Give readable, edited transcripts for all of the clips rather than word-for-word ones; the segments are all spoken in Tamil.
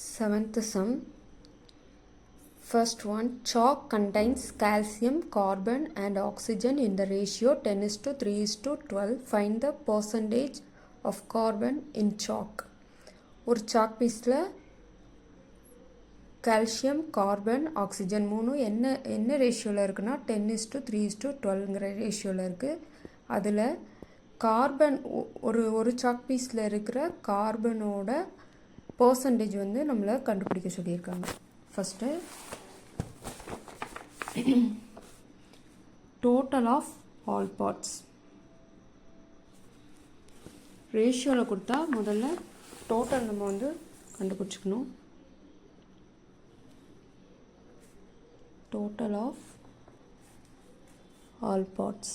Seventh sum. First one, chalk contains calcium, carbon and oxygen in the ratio 10:3:12. Find the percentage of carbon in chalk. ஒரு chalk pieceல கால்சியம், கார்பன், ஆக்சிஜன் மூணும் என்ன ரேஷியோவில் இருக்குன்னா 10:3:12ங்கிற ரேஷியோவில் இருக்குது. அதில் கார்பன் ஒரு சாக் பீஸில் இருக்கிற கார்பனோட பர்சன்டேஜ் வந்து நம்மளை கண்டுபிடிக்க சொல்லியிருக்காங்க. First total of all parts ரேஷியோவில் கொடுத்தா முதல்ல டோட்டல் நம்ம வந்து கண்டுபிடிச்சிக்கணும். Total of all parts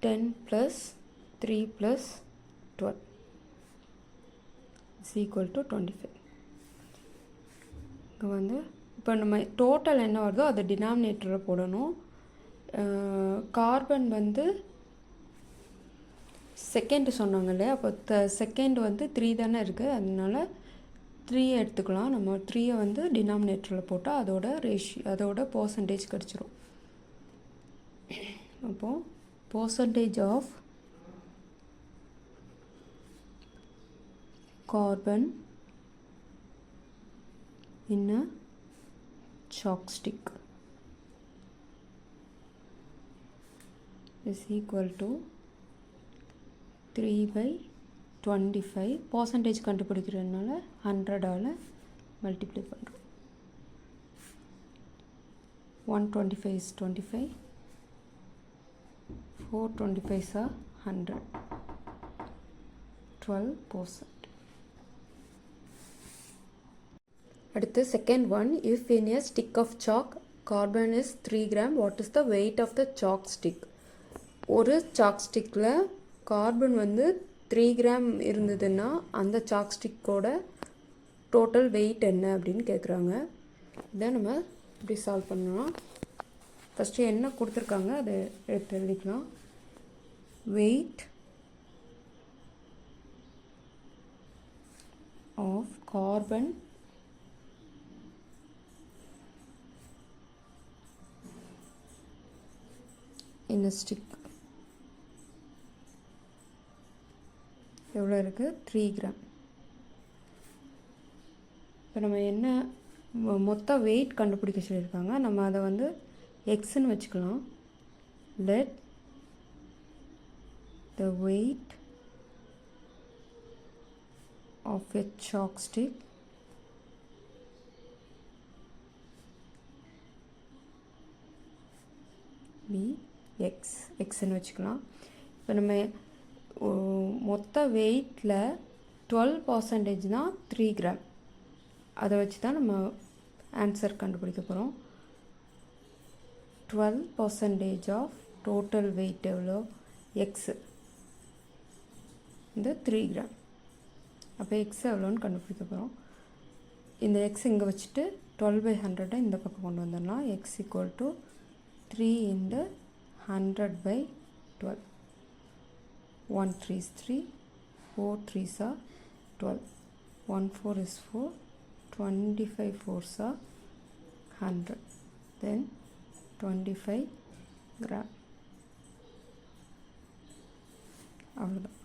10 plus 3 plus 12 is equal to 25. இங்கே வந்து இப்போ நம்ம டோட்டல் என்ன வருதோ அதை டினாமினேட்டரில் போடணும். கார்பன் வந்து செகண்ட் சொன்னாங்க இல்லையா, அப்போ செகண்ட் வந்து 3 தானே இருக்குது, அதனால 3 எடுத்துக்கலாம். நம்ம 3 வந்து டினாமினேட்டரில் போட்டால் அதோட பர்சன்டேஜ் கிடச்சிரும். அப்போது percentage of carbon in a chalk stick is equal to 3/25. Percentage கண்டுபிடிக்கிறதுனால 100ஆல் மல்டிப்ளை பண்ணுறோம். 125 is 25, 425 are 100, 12%. அடுத்து second one, if in a stick of chalk carbon is 3 gram, what is the weight of the chalk stick? ஒரு chalk stickல கார்பன் வந்து 3 கிராம் இருந்ததுன்னா அந்த சாக் ஸ்டிக்கோட டோட்டல் வெயிட் என்ன அப்படின்னு கேட்குறாங்க. இதை நம்ம இப்படி சால்வ் பண்ணலாம். ஃபஸ்ட்டு என்ன கொடுத்துருக்காங்க அதை எடுத்து எழுதிக்கலாம். Weight of carbon in a stick எவ்வளோ இருக்குது? 3 கிராம். இப்போ நம்ம என்ன மொத்த வெயிட் கண்டுபிடிக்க சொல்லியிருக்காங்க. நம்ம அதை வந்து எக்ஸ்ன்னு வச்சுக்கலாம். Let the weight of a chalk stick be எக்ஸ்ன்னு வச்சுக்கலாம். இப்போ நம்ம மொத்த வெயிட்டில் 12% தான் 3 கிராம். அதை வச்சு தான் நம்ம ஆன்சர் கண்டுபிடிக்க போகிறோம். 12% ஆஃப் டோட்டல் வெயிட் எவ்வளோ? எக்ஸு இந்த 3 கிராம். அப்போ எக்ஸ் எவ்வளோன்னு கண்டுபிடிக்க போகிறோம். இந்த எக்ஸ் இங்கே வச்சுட்டு 12/100 இந்த பக்கம் கொண்டு வந்துடலாம். X equal to 3 × 100/12. 1 3 is 3, 4 3s are 12, 1 4 is 4, 25 4s are 100, then 25 gram. அவ்வளோதான்.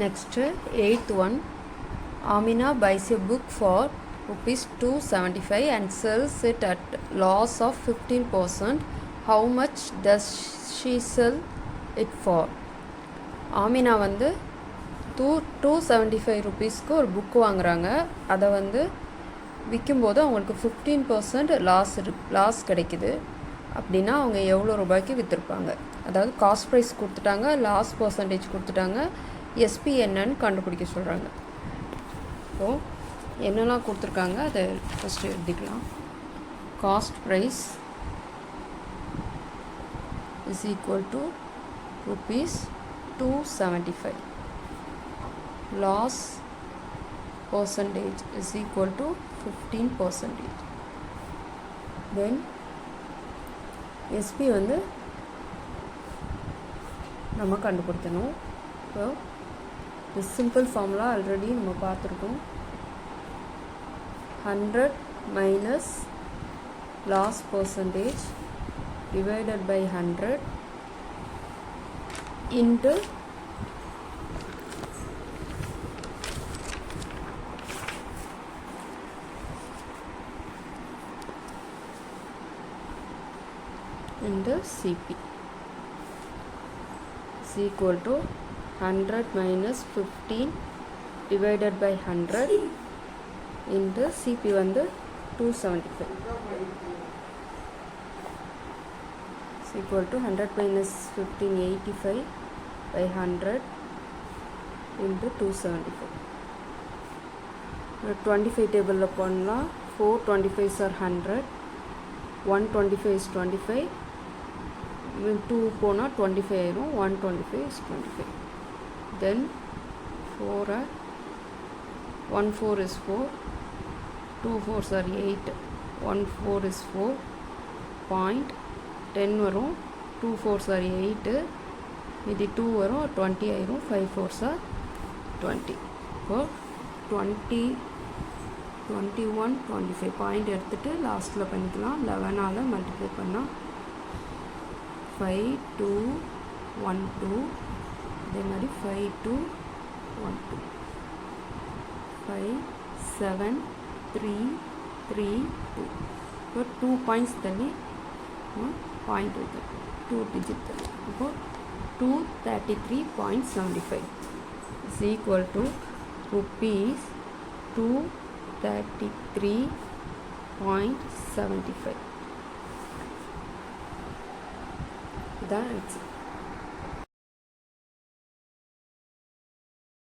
Next 8th one, Amina buys a book for ₹275 and sells it at loss of 15%. How much does she sell it for? Amina வந்து 275 ருபீஸ்க்கு ஒரு புக்கு வாங்குகிறாங்க. அதை வந்து விற்கும்போது அவங்களுக்கு 15% லாஸ் கிடைக்குது. அப்படின்னா அவங்க எவ்வளோ ரூபாய்க்கு விற்றுருப்பாங்க? அதாவது காஸ்ட் ப்ரைஸ் கொடுத்துட்டாங்க, லாஸ் பர்சன்டேஜ் கொடுத்துட்டாங்க, எஸ்பி என்னன்னு கண்டுபிடிக்க சொல்கிறாங்க. ஸோ என்னெல்லாம் கொடுத்துருக்காங்க அதை ஃபஸ்ட்டு எழுதிக்கலாம். Cost price is equal to ₹275. Loss percentage is equal to 15%. Then SP வந்து நம்ம கண்டுபிடிக்கணும். So This simple formula already நம்ம பார்த்துருக்கோம். 100 minus loss percentage divided by 100 into CP is equal to 100 minus 15 divided by 100 into CP வந்து 275 is equal to 100 minus 15 85 by 100 into 275. 25 table பண்ணலாம். 4 25s are 100, 125 is 25, 2 போனா 25 ஆயிரும், 125 is 25. Then 4 are 1 4 is 4, 2 4s are 8, 1 4 is 4, point 10 வரும், 2 4s are 8, மீதி 2 வரும், 20 ஆயிரும், 5 4s are 20. இப்போ 20 21 25 பாயிண்ட் எடுத்துட்டு லாஸ்ட்டில் பண்ணிக்கலாம். 11ஆல் மல்டிப்ளை பண்ணால் 5 2 1 2, இதே மாதிரி 5 2 1 2, 5 7 3 3 2. இப்போ 2 பாயிண்ட்ஸ் தள்ளி பாயிண்ட் இருக்கு, 2 டிஜிட் தள்ளி. இப்போ 233.75 is equal to rupees 233.75. That's it.